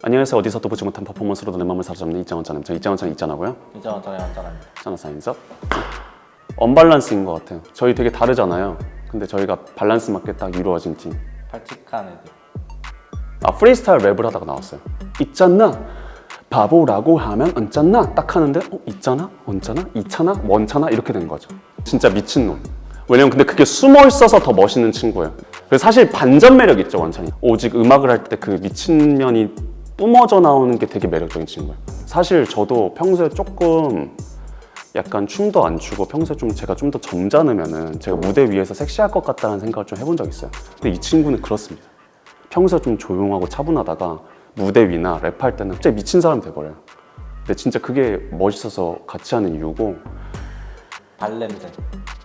안녕하세요. 어디서도 보지 못한 퍼포먼스로도 내 마음을 사로잡는 이장원짜님. 저 이장원짜님 있잖아고요. 이장원짜님 원짜입니다. 잖아 사인서. 언밸런스인 것 같아요. 저희 되게 다르잖아요. 근데 저희가 밸런스 맞게 딱 이루어진 팀. 발칙한 애들. 프리스타일 랩을 하다가 나왔어요. 있잖아 바보라고 하면 언짢나 딱 하는데 있잖아 언짢아 이찮아 원찮아 이렇게 된 거죠. 진짜 미친놈. 왜냐면 근데 그게 숨어 있어서 더 멋있는 친구예요. 그래서 사실 반전 매력 있죠 원찬이. 오직 음악을 할 때 그 미친 면이 뿜어져 나오는 게 되게 매력적인 친구예요. 사실 저도 평소에 조금 약간 춤도 안 추고 평소에 좀 제가 좀 더 점잖으면은 제가 무대 위에서 섹시할 것 같다는 생각을 좀 해본 적 있어요. 근데 이 친구는 그렇습니다. 평소에 좀 조용하고 차분하다가 무대 위나 랩할 때는 진짜 미친 사람이 돼버려요. 근데 진짜 그게 멋있어서 같이 하는 이유고. 발냄새.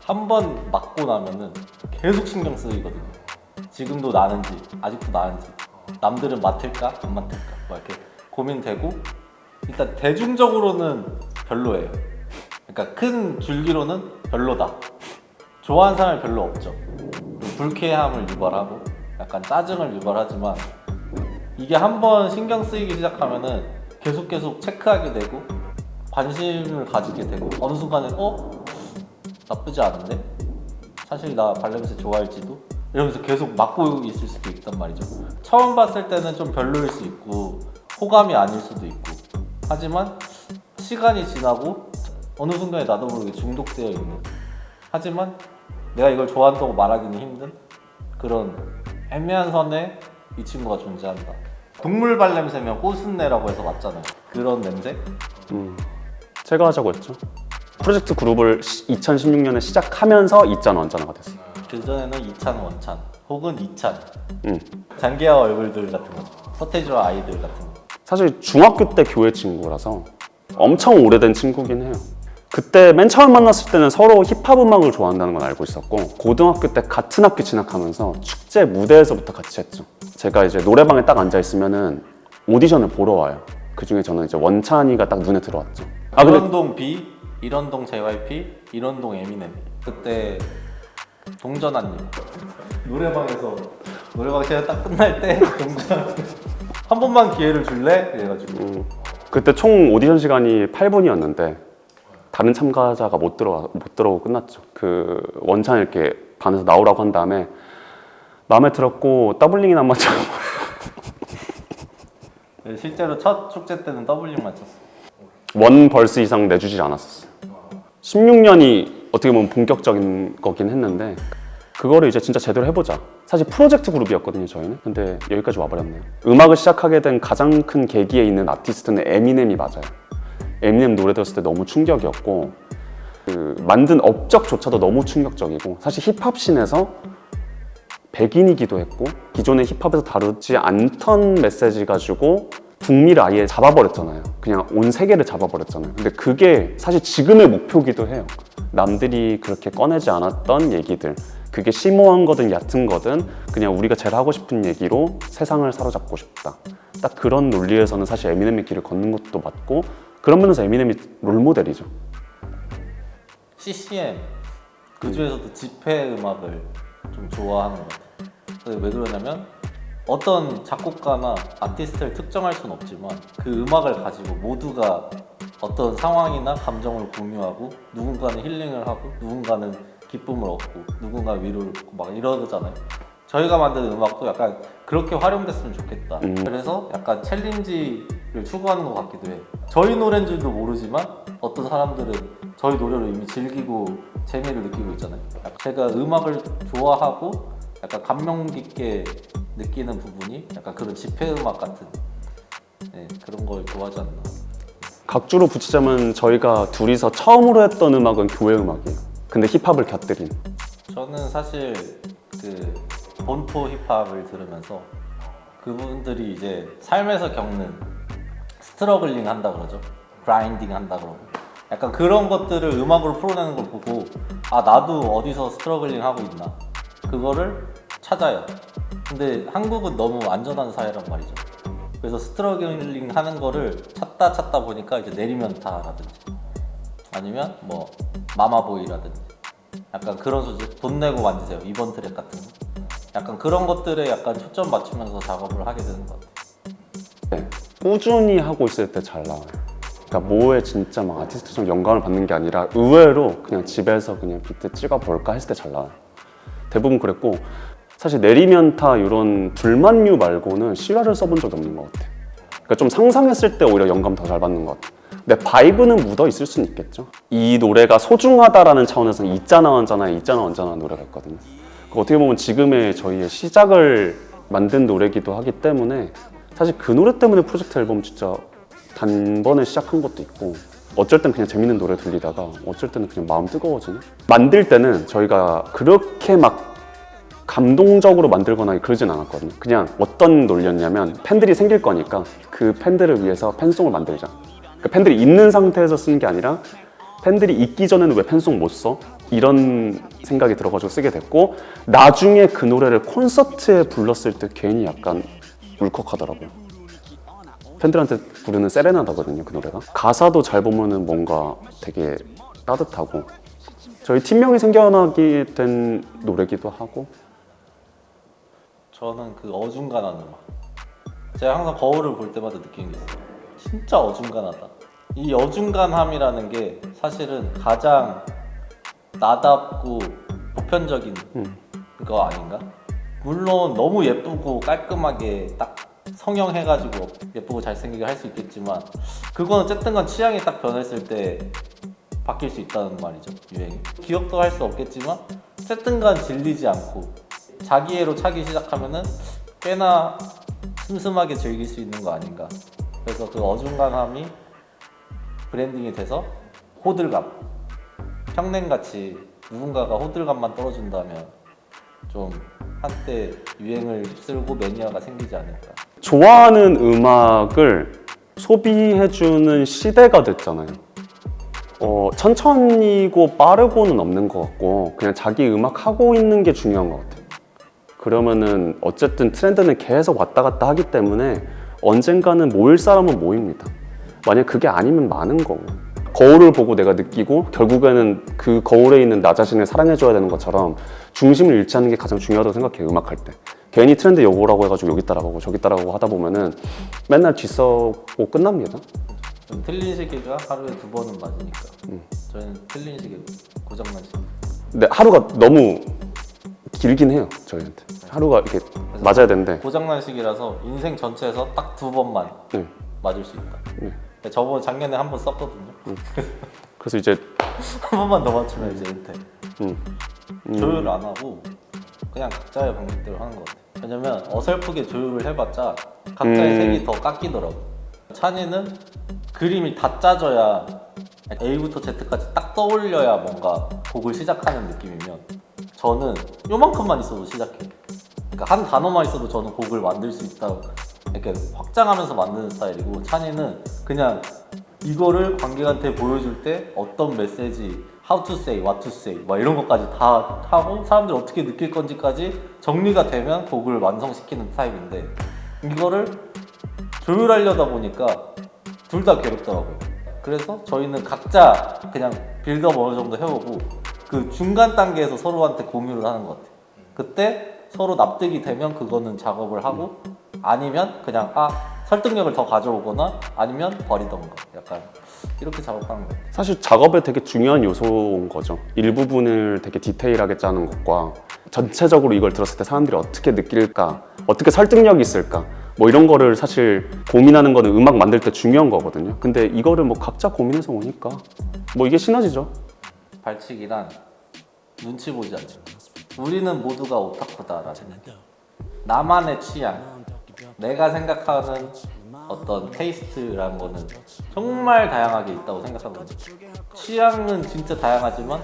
한 번 맞고 나면은 계속 신경 쓰이거든요. 지금도 나는지, 아직도 나는지, 남들은 맡을까, 안 맡을까, 뭐 이렇게 고민되고, 일단 대중적으로는 별로예요. 그러니까 큰 줄기로는 별로다. 좋아하는 사람이 별로 없죠. 불쾌함을 유발하고, 약간 짜증을 유발하지만, 이게 한 번 신경 쓰이기 시작하면은 계속 체크하게 되고, 관심을 가지게 되고, 어느 순간에 나쁘지 않은데? 사실 나 발냄새 좋아할지도? 이러면서 계속 맡고 있을 수도 있단 말이죠. 처음 봤을 때는 좀 별로일 수 있고 호감이 아닐 수도 있고 하지만 시간이 지나고 어느 순간에 나도 모르게 중독되어 있는, 하지만 내가 이걸 좋아한다고 말하기는 힘든 그런 애매한 선에 이 친구가 존재한다. 동물 발냄새면 꽃순내라고 해서 맞잖아요. 그런 냄새? 제가 하자고 했죠. 프로젝트 그룹을 2016년에 시작하면서 이짠 원짠아가 됐어요. 그전에는 이찬 원찬 혹은 이찬 장기하 얼굴들 같은 거, 서태지와 아이들 같은 거. 사실 중학교 때 교회 친구라서 엄청 오래된 친구긴 해요. 그때 맨 처음 만났을 때는 서로 힙합 음악을 좋아한다는 건 알고 있었고, 고등학교 때 같은 학교 진학하면서 축제 무대에서부터 같이 했죠. 제가 이제 노래방에 딱 앉아 있으면은 오디션을 보러 와요. 그 중에 저는 이제 원찬이가 딱 눈에 들어왔죠. 일원동 B, 일원동 JYP, 일원동 에미넴. 그때 동전한님 노래방 제가 딱 끝날 때 동전 한 번만 기회를 줄래? 그래가지고 그때 총 오디션 시간이 8분이었는데 다른 참가자가 못 들어오고 끝났죠. 그 원찬 이렇게 반에서 나오라고 한 다음에 마음에 들었고 더블링이나 한번 쳐. 실제로 첫 축제 때는 더블링 맞췄어. 원 벌스 이상 내주지 않았었어요. 16년이 어떻게 보면 본격적인 거긴 했는데 그거를 이제 진짜 제대로 해보자. 사실 프로젝트 그룹이었거든요 저희는. 근데 여기까지 와버렸네요. 음악을 시작하게 된 가장 큰 계기에 있는 아티스트는 에미넴이 맞아요. 에미넴 노래 들었을 때 너무 충격이었고, 그 만든 업적조차도 너무 충격적이고, 사실 힙합씬에서 백인이기도 했고 기존의 힙합에서 다루지 않던 메시지 가지고 북미를 아예 잡아버렸잖아요. 그냥 온 세계를 잡아버렸잖아요. 근데 그게 사실 지금의 목표기도 해요. 남들이 그렇게 꺼내지 않았던 얘기들, 그게 심오한 거든 얕은 거든 그냥 우리가 제일 하고 싶은 얘기로 세상을 사로잡고 싶다. 딱 그런 논리에서는 사실 에미넴의 길을 걷는 것도 맞고, 그런 면에서 에미넴이 롤모델이죠. CCM 그 중에서도 집회 음악을 좀 좋아하는 것 같아요. 왜 그러냐면 어떤 작곡가나 아티스트를 특정할 수는 없지만 그 음악을 가지고 모두가 어떤 상황이나 감정을 공유하고, 누군가는 힐링을 하고 누군가는 기쁨을 얻고 누군가는 위로를 얻고 막 이러잖아요. 저희가 만든 음악도 약간 그렇게 활용됐으면 좋겠다. 그래서 약간 챌린지를 추구하는 것 같기도 해요. 저희 노래인 줄도 모르지만 어떤 사람들은 저희 노래를 이미 즐기고 재미를 느끼고 있잖아요. 제가 음악을 좋아하고 약간 감명 깊게 느끼는 부분이 약간 그런 집회 음악 같은 그런 걸 좋아하지 않나. 각주로 붙이자면 저희가 둘이서 처음으로 했던 음악은 교회 음악이에요. 근데 힙합을 곁들인. 저는 사실 그 본토 힙합을 들으면서 그분들이 이제 삶에서 겪는 스트러글링 한다 그러죠. 그라인딩 한다 그러고 약간 그런 것들을 음악으로 풀어내는 걸 보고 나도 어디서 스트러글링 하고 있나 그거를 찾아요. 근데 한국은 너무 안전한 사회란 말이죠. 그래서 스트러글링 하는 거를 찾다 보니까 이제 내리면타라든지 아니면 뭐 마마보이라든지 약간 그런 소재, 돈 내고 만드세요 이번 트랙 같은 거, 약간 그런 것들에 약간 초점 맞추면서 작업을 하게 되는 것 같아요. 네. 꾸준히 하고 있을 때 잘 나와요. 그러니까 뭐에 진짜 막 아티스트처럼 영감을 받는 게 아니라 의외로 그냥 집에서 그냥 비트 찍어볼까 했을 때 잘 나와요. 대부분 그랬고 사실 내리면타 이런 불만류 말고는 실화를 써본 적이 없는 것 같아요. 그러니까 좀 상상했을 때 오히려 영감 더 잘 받는 것 같아요. 근데 바이브는 묻어 있을 수는 있겠죠. 이 노래가 소중하다라는 차원에서는 있잖아 언제나 노래가 있거든요. 어떻게 보면 지금의 저희의 시작을 만든 노래기도 하기 때문에 사실 그 노래 때문에 프로젝트 앨범 진짜 단번에 시작한 것도 있고 어쩔 땐 그냥 재밌는 노래 들리다가 어쩔 때는 그냥 마음 뜨거워지는? 만들 때는 저희가 그렇게 막 감동적으로 만들거나 그러진 않았거든요. 그냥 어떤 논리였냐면 팬들이 생길 거니까 그 팬들을 위해서 팬송을 만들자. 그러니까 팬들이 있는 상태에서 쓰는 게 아니라 팬들이 있기 전에는 왜 팬송 못 써? 이런 생각이 들어가지고 쓰게 됐고 나중에 그 노래를 콘서트에 불렀을 때 괜히 약간 울컥하더라고요. 팬들한테 부르는 세레나다거든요, 그 노래가. 가사도 잘 보면은 뭔가 되게 따뜻하고 저희 팀명이 생겨나게 된 노래기도 하고. 저는 그 어중간한 음악. 제가 항상 거울을 볼 때마다 느끼는 게 있어요. 진짜 어중간하다. 이 어중간함이라는 게 사실은 가장 나답고 보편적인 거 아닌가? 물론 너무 예쁘고 깔끔하게 딱 성형해가지고 예쁘고 잘생기게 할 수 있겠지만 그건 어쨌든 간 취향이 딱 변했을 때 바뀔 수 있다는 말이죠, 유행이. 기억도 할 수 없겠지만 어쨌든 간 질리지 않고 자기애로 차기 시작하면은 꽤나 슴슴하게 즐길 수 있는 거 아닌가. 그래서 그 어중간함이 브랜딩이 돼서 호들갑, 평냉같이 누군가가 호들갑만 떨어준다면 좀 한때 유행을 휩쓸고 매니아가 생기지 않을까. 좋아하는 음악을 소비해주는 시대가 됐잖아요. 천천히고 빠르고는 없는 것 같고 그냥 자기 음악 하고 있는 게 중요한 것 같아요. 그러면은 어쨌든 트렌드는 계속 왔다 갔다 하기 때문에 언젠가는 모일 사람은 모입니다. 만약 그게 아니면 많은 거고 거울을 보고 내가 느끼고 결국에는 그 거울에 있는 나 자신을 사랑해줘야 되는 것처럼 중심을 잃지 않는 게 가장 중요하다고 생각해요, 음악할 때. 괜히 트렌드 요거라고 해가지고 여기 따라가고 저기 따라가고 하다 보면은 맨날 뒤썩고 끝납니다. 틀린 시계가 하루에 2번은 맞으니까 저희는 틀린 시계 고장난 시계. 근데 하루가 너무 길긴 해요, 저희한테. 하루가 이렇게 맞아야 되는데 고장난 시계라서 인생 전체에서 딱 2번만 네. 맞을 수 있다. 네. 저번 작년에 한 번 썼거든요. 그래서 이제 한 번만 더 맞추면 이제 은퇴. 조율 안 하고 그냥 각자의 방식대로 하는 것 같아요. 왜냐면 어설프게 조율을 해봤자 각자의 색이 더 깎이더라고. 찬이는 그림이 다 짜져야 A부터 Z까지 딱 떠올려야 뭔가 곡을 시작하는 느낌이면 저는 요만큼만 있어도 시작해요. 그러니까 한 단어만 있어도 저는 곡을 만들 수 있다. 이렇게 확장하면서 만드는 스타일이고 찬이는 그냥 이거를 관객한테 보여줄 때 어떤 메시지, how to say, what to say 막 이런 것까지 다 하고 사람들이 어떻게 느낄 건지까지 정리가 되면 곡을 완성시키는 타입인데 이거를 조율하려다 보니까 둘 다 괴롭더라고요. 그래서 저희는 각자 그냥 빌드업 어느 정도 해오고 그 중간 단계에서 서로한테 공유를 하는 것 같아요. 그때 서로 납득이 되면 그거는 작업을 하고 아니면 그냥 설득력을 더 가져오거나 아니면 버리던가 약간 이렇게 작업하는 것 같아요. 사실 작업에 되게 중요한 요소인 거죠. 일부분을 되게 디테일하게 짜는 것과 전체적으로 이걸 들었을 때 사람들이 어떻게 느낄까, 어떻게 설득력이 있을까 뭐 이런 거를 사실 고민하는 거는 음악 만들 때 중요한 거거든요. 근데 이거를 뭐 각자 고민해서 오니까 뭐 이게 시너지죠. 발칙이란 눈치 보지 않죠. 우리는 모두가 오타쿠다라는 나만의 취향, 내가 생각하는 어떤 테이스트라는 거는 정말 다양하게 있다고 생각하거든요. 취향은 진짜 다양하지만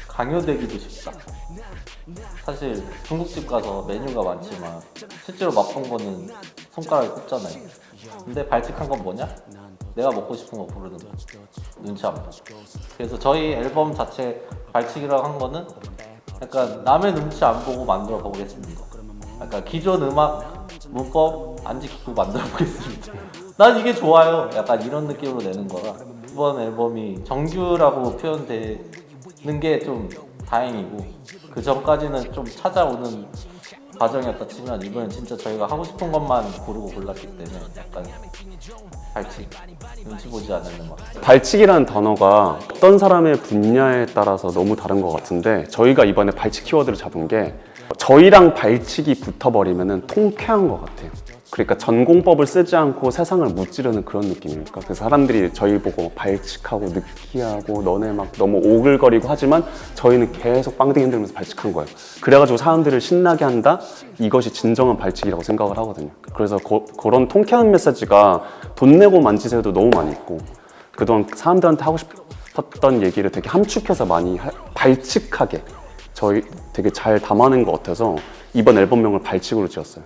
강요되기도 쉽다. 사실 중국집 가서 메뉴가 많지만 실제로 맛본 거는 손가락에 꼽잖아요. 근데 발칙한 건 뭐냐? 내가 먹고 싶은 거 부르는 거. 눈치 안 보고. 그래서 저희 앨범 자체 발칙이라고 한 거는 약간 남의 눈치 안 보고 만들어 보겠습니다. 약간 기존 음악 문법 안 지키고 만들어 보겠습니다. 난 이게 좋아요. 약간 이런 느낌으로 내는 거라 이번 앨범이 정규라고 표현되는 게 좀 다행이고 그 전까지는 좀 찾아오는 과정이었다 치면 이번엔 진짜 저희가 하고 싶은 것만 고르고 골랐기 때문에 약간 발칙, 눈치 보지 않는 막. 발칙이라는 단어가 어떤 사람의 분야에 따라서 너무 다른 것 같은데 저희가 이번에 발칙 키워드를 잡은 게 저희랑 발칙이 붙어버리면 통쾌한 것 같아요. 그러니까 전공법을 쓰지 않고 세상을 무찌르는 그런 느낌이니까 그래서 사람들이 저희 보고 발칙하고 느끼하고 너네 막 너무 오글거리고 하지만 저희는 계속 빵댕이 흔들면서 발칙한 거예요. 그래가지고 사람들을 신나게 한다? 이것이 진정한 발칙이라고 생각을 하거든요. 그래서 그런 통쾌한 메시지가 돈 내고 만지세요도 너무 많이 있고 그동안 사람들한테 하고 싶었던 얘기를 되게 함축해서 많이 발칙하게 저희 되게 잘 담아낸 것 같아서 이번 앨범명을 발칙으로 지었어요.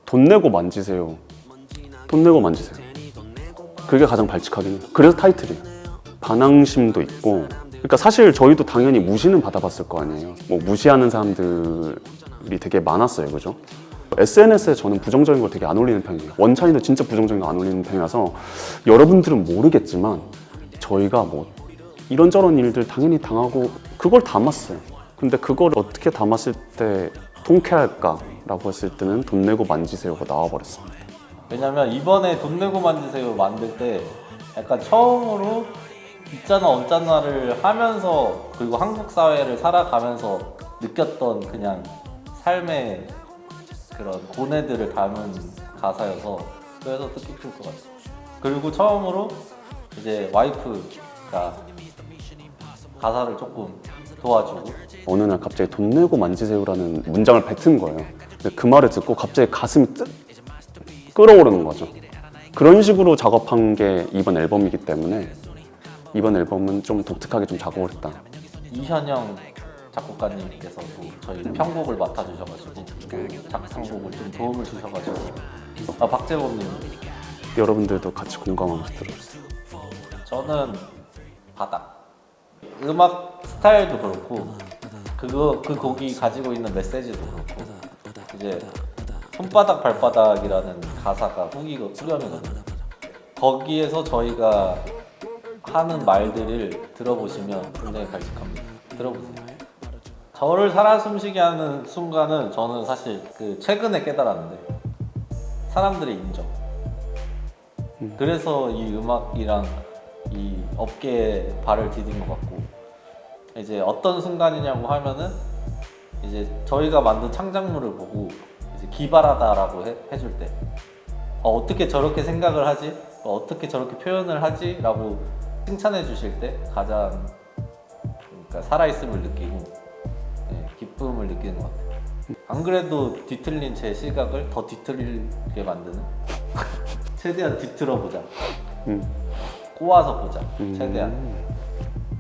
돈 내고 만지세요. 돈 내고 만지세요. 그게 가장 발칙하긴 해요. 그래서 타이틀이에요. 반항심도 있고 그러니까 사실 저희도 당연히 무시는 받아봤을 거 아니에요. 뭐 무시하는 사람들이 되게 많았어요. 그죠? SNS에 저는 부정적인 걸 되게 안 올리는 편이에요. 원찬이도 진짜 부정적인 거 안 올리는 편이라서 여러분들은 모르겠지만 저희가 뭐 이런저런 일들 당연히 당하고 그걸 담았어요. 근데 그걸 어떻게 담았을 때 통쾌할까라고 했을 때는 돈 내고 만지세요가 나와버렸습니다. 왜냐면 이번에 돈 내고 만지세요 만들 때 약간 처음으로 있잖아 없잖아를 하면서 그리고 한국 사회를 살아가면서 느꼈던 그냥 삶의 그런 고뇌들을 담은 가사여서 그래서 뜻깊을 것 같아요. 그리고 처음으로 이제 와이프가 가사를 조금 도와주고 어느 날 갑자기 돈 내고 만지세요라는 문장을 뱉은 거예요. 근데 그 말을 듣고 갑자기 가슴이 끓어오르는 거죠. 그런 식으로 작업한 게 이번 앨범이기 때문에 이번 앨범은 좀 독특하게 좀 작업을 했다. 이현영 작곡가님께서도 저희 편곡을 맡아주셔가지고 작상곡을 좀 도움을 주셔가지고 박재범님 여러분들도 같이 공감하면서 들어주세요. 저는 바닥 음악 스타일도 그렇고 그 곡이 가지고 있는 메시지도 그렇고 이제 손바닥 발바닥이라는 가사가 후렴이거든요. 거기에서 저희가 하는 말들을 들어보시면 굉장히 발칙합니다. 들어보세요. 저를 살아 숨쉬게 하는 순간은 저는 사실 그 최근에 깨달았는데 사람들의 인정. 그래서 이 음악이랑 이 업계에 발을 디딘 것 같고 이제 어떤 순간이냐고 하면은 이제 저희가 만든 창작물을 보고 이제 기발하다라고 해줄 때 어떻게 저렇게 생각을 하지? 어떻게 저렇게 표현을 하지? 라고 칭찬해 주실 때 가장 그러니까 살아있음을 느끼고 기쁨을 느끼는 것 같아요. 안 그래도 뒤틀린 제 시각을 더 뒤틀리게 만드는 최대한 뒤틀어보자. 꼬아서 보자. 최대한.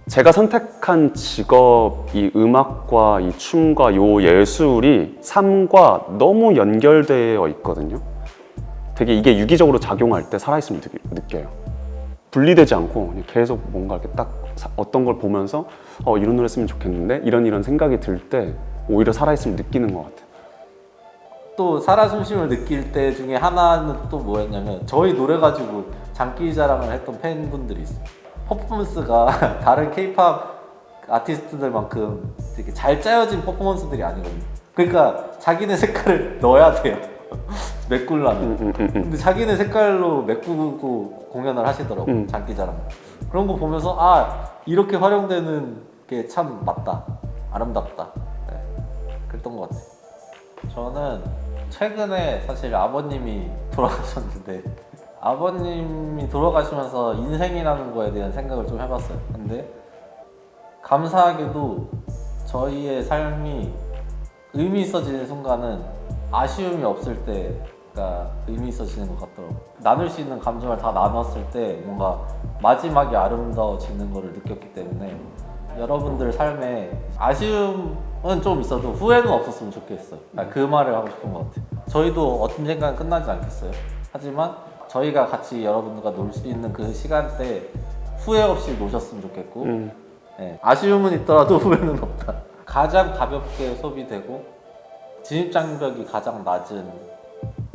제가 선택한 직업이 음악과 이 춤과 요 예술이 삶과 너무 연결되어 있거든요. 되게 이게 유기적으로 작용할 때 살아있음을 느껴요. 분리되지 않고 그냥 계속 뭔가 이렇게 딱 어떤 걸 보면서 이런 노래 했으면 좋겠는데 이런 생각이 들 때 오히려 살아있음을 느끼는 것 같아요. 또 살아 숨쉼을 느낄 때 중에 하나는 또 뭐였냐면 저희 노래 가지고 장기자랑을 했던 팬분들이 있어요. 퍼포먼스가 다른 K-팝 아티스트들만큼 되게 잘 짜여진 퍼포먼스들이 아니거든요. 그러니까 자기네 색깔을 넣어야 돼요. 메꾸려면. 근데 자기네 색깔로 메꾸고 공연을 하시더라고요. 장기자랑. 그런 거 보면서 이렇게 활용되는 게 참 맞다. 아름답다. 네. 그랬던 것 같아요. 저는 최근에 사실 아버님이 돌아가셨는데 아버님이 돌아가시면서 인생이라는 거에 대한 생각을 좀 해봤어요. 근데 감사하게도 저희의 삶이 의미 있어지는 순간은 아쉬움이 없을 때가 의미 있어지는 것 같더라고요. 나눌 수 있는 감정을 다 나눴을 때 뭔가 마지막이 아름다워지는 거를 느꼈기 때문에 여러분들 삶에 아쉬움은 좀 있어도 후회는 없었으면 좋겠어요. 그 말을 하고 싶은 것 같아요. 저희도 언젠간 끝나지 않겠어요. 하지만 저희가 같이 여러분들과 놀 수 있는 그 시간대 후회 없이 노셨으면 좋겠고 네. 아쉬움은 있더라도 후회는 없다. 가장 가볍게 소비되고 진입장벽이 가장 낮은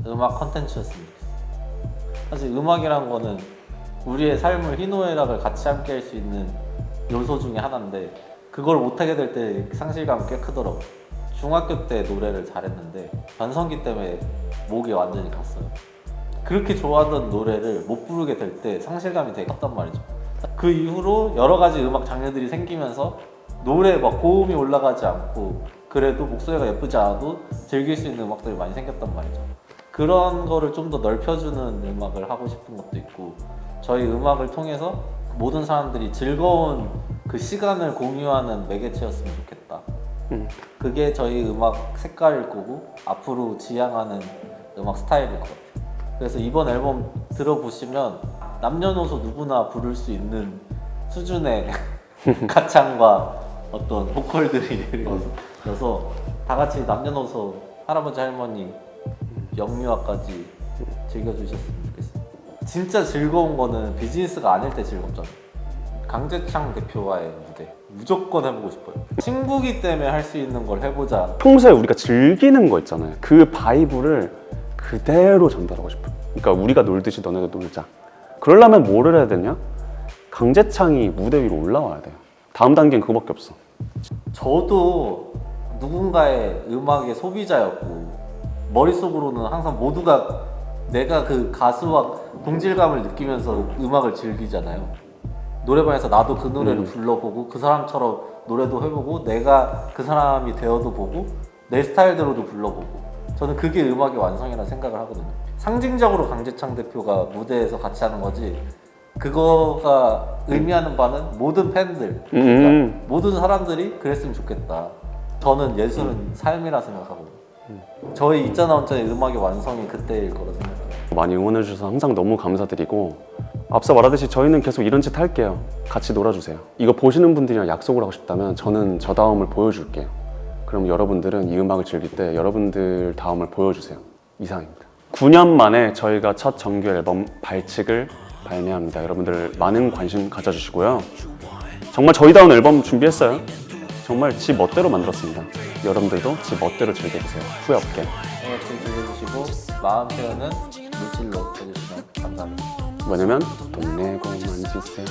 음악 컨텐츠였으면 좋겠어요. 사실 음악이란 거는 우리의 삶을 희노애락을 같이 함께 할 수 있는 요소 중에 하나인데 그걸 못하게 될 때 상실감이 꽤 크더라고요. 중학교 때 노래를 잘했는데 변성기 때문에 목이 완전히 갔어요. 그렇게 좋아하던 노래를 못 부르게 될 때 상실감이 되게 컸단 말이죠. 그 이후로 여러 가지 음악 장르들이 생기면서 노래 막 고음이 올라가지 않고 그래도 목소리가 예쁘지 않아도 즐길 수 있는 음악들이 많이 생겼단 말이죠. 그런 거를 좀 더 넓혀주는 음악을 하고 싶은 것도 있고, 저희 음악을 통해서 모든 사람들이 즐거운 그 시간을 공유하는 매개체였으면 좋겠다. 그게 저희 음악 색깔일 거고 앞으로 지향하는 음악 스타일일 것 같아요. 그래서 이번 앨범 들어보시면 남녀노소 누구나 부를 수 있는 수준의 가창과 어떤 보컬들이 들어서 다 같이 남녀노소 할아버지 할머니 영유아까지 즐겨주셨으면 좋겠습니다. 진짜 즐거운 거는 비즈니스가 아닐 때 즐겁잖아요. 강재창 대표와의 무대 무조건 해보고 싶어요. 친구기 때문에 할 수 있는 걸 해보자. 평소에 우리가 즐기는 거 있잖아요. 그 바이브를 그대로 전달하고 싶어요. 그러니까 우리가 놀듯이 너네도 놀자. 그러려면 뭐를 해야 되냐? 강재창이 무대 위로 올라와야 돼요. 다음 단계는 그거밖에 없어. 저도 누군가의 음악의 소비자였고 머릿속으로는 항상 모두가 내가 그 가수와 동질감을 느끼면서 음악을 즐기잖아요. 노래방에서 나도 그 노래를 불러보고 그 사람처럼 노래도 해보고 내가 그 사람이 되어도 보고 내 스타일대로도 불러보고, 저는 그게 음악의 완성이라는 생각을 하거든요. 상징적으로 강재창 대표가 무대에서 같이 하는 거지, 그거가 의미하는 바는 모든 팬들, 그러니까 모든 사람들이 그랬으면 좋겠다. 저는 예술은 삶이라 생각하거든요. 저희 있잖아 혼자의 음악의 완성이 그때일 거라 생각해요. 많이 응원해 주셔서 항상 너무 감사드리고, 앞서 말하듯이 저희는 계속 이런 짓 할게요. 같이 놀아주세요. 이거 보시는 분들이랑 약속을 하고 싶다면 저는 저 다음을 보여줄게요. 그럼 여러분들은 이 음악을 즐길 때 여러분들 다음을 보여주세요. 이상입니다. 9년 만에 저희가 첫 정규 앨범 발칙을 발매합니다. 여러분들 많은 관심 가져주시고요. 정말 저희다운 앨범 준비했어요. 정말 지 멋대로 만들었습니다. 여러분들도 지 멋대로 즐겨보세요. 후회 없게. 이렇게 즐겨주시고 마음 표현은 물질로 해주시면 감사합니다. 왜냐면 돈 내고 만지세요.